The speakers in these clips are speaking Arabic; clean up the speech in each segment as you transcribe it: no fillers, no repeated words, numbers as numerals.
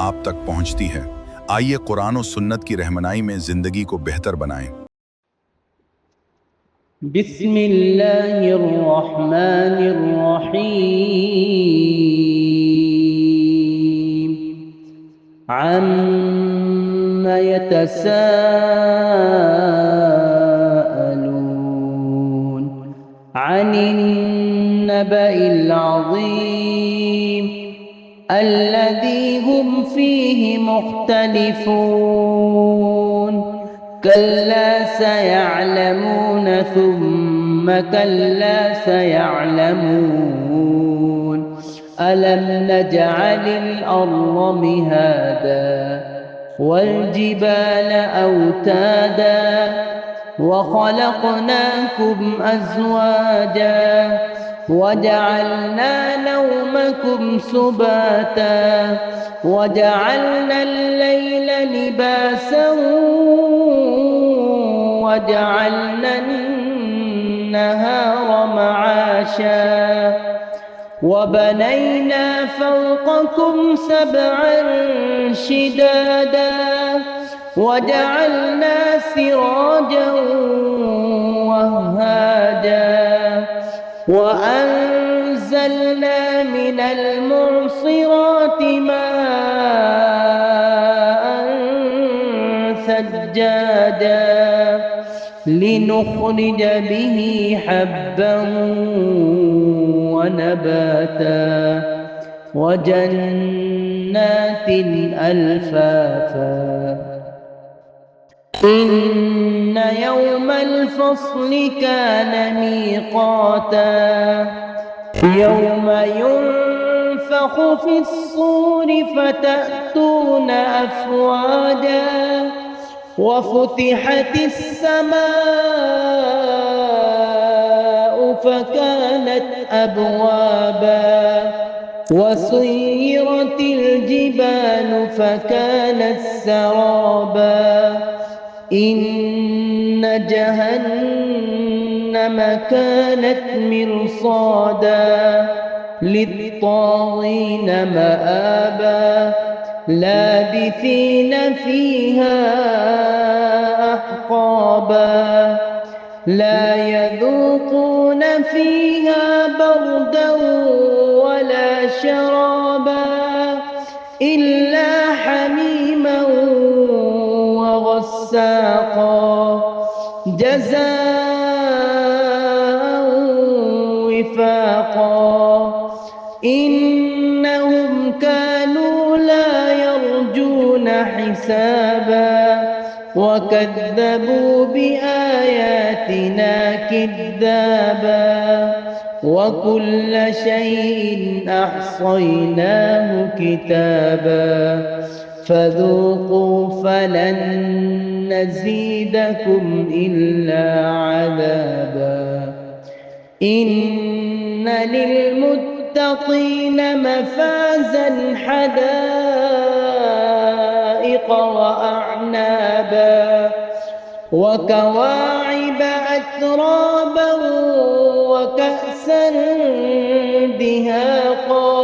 आप तक पहुंचती है। आइए कुरान और सुन्नत की रहनुमाई में जिंदगी को बेहतर बनाएं। बिस्मिल्लाहिर्रहमानिर्रहीम। अम्मा यतसाअलून अनिन नबइल अज़ीम अल्लज़ी हुम फ़ीहि मुख्तलिफ़ून कल्ला सयअलमून थुम्मा कल्ला सयअलमून अलम नजअलिल अर्ज़ मिहादा वल्जिबाल औतादा वखलक़नाकुम अज़वाजा वजअलना नौमकुम सुबाता वजअलना अल्लैल लिबासा वजअलना अन्नहार मआशा वबनैना फौक़कुम सबअन शिदादा वजअलना सिराजन वहाजा वअंज़लना मिनल मुअसिराति माअन सज्जाजा लिनुख़रिज बिही हब्बन वनबाता वजन्नातिन अल्फ़ाफ़ा إن يوم الفصل كان ميقاتا يوم ينفخ في الصور فتأتون أفواجا وفتحت السماء فكانت أبوابا وسيرت الجبال فكانت سرابا إن جهنم كانت مرصادا للطاغين مآبا لابثين فيها أحقابا لا يذوقون فيها بردا ولا شرابا إلا حميما وغساقا جزاء وفاقا إنهم كانوا لا يرجون حسابا وكذبوا بآياتنا كذابا وكل شيء أحصيناه كتابا فذوقوا فلن نزيدكم إلا عذابا إن للمتقين مفازا حدائق وأعنابا وكواعب أترابا وكأسا دهاقا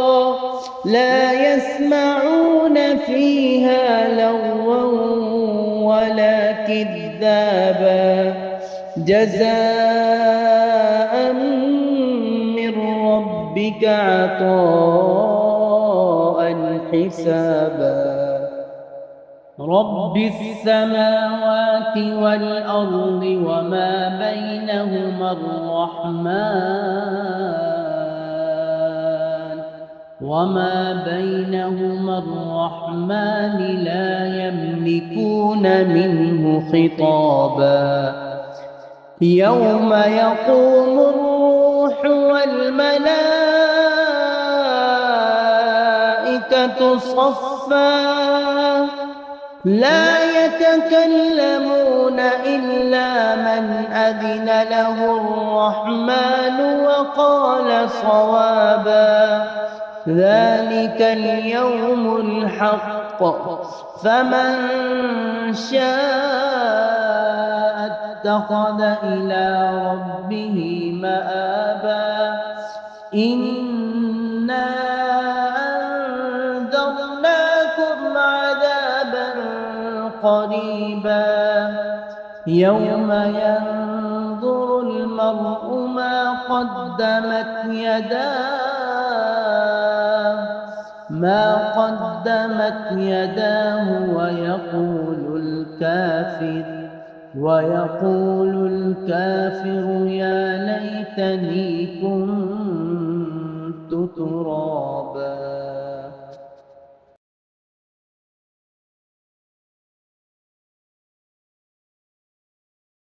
لا يسمعون فيها لغوا ولا كذابا جزاء من ربك عطاء حسابا رب السماوات والأرض وما بينهما الرحمن لا يملكون منه خطابا يوم يقوم الروح والملائكة صفا لا يتكلمون إلا من أذن له الرحمن وقال صوابا ذلك اليوم الحق فمن شاء اتخذ إلى ربه مآبا إنا أنذرناكم يوم ينظر المرء ما قدمت يداه ويقول الكافر يا ليتني كنت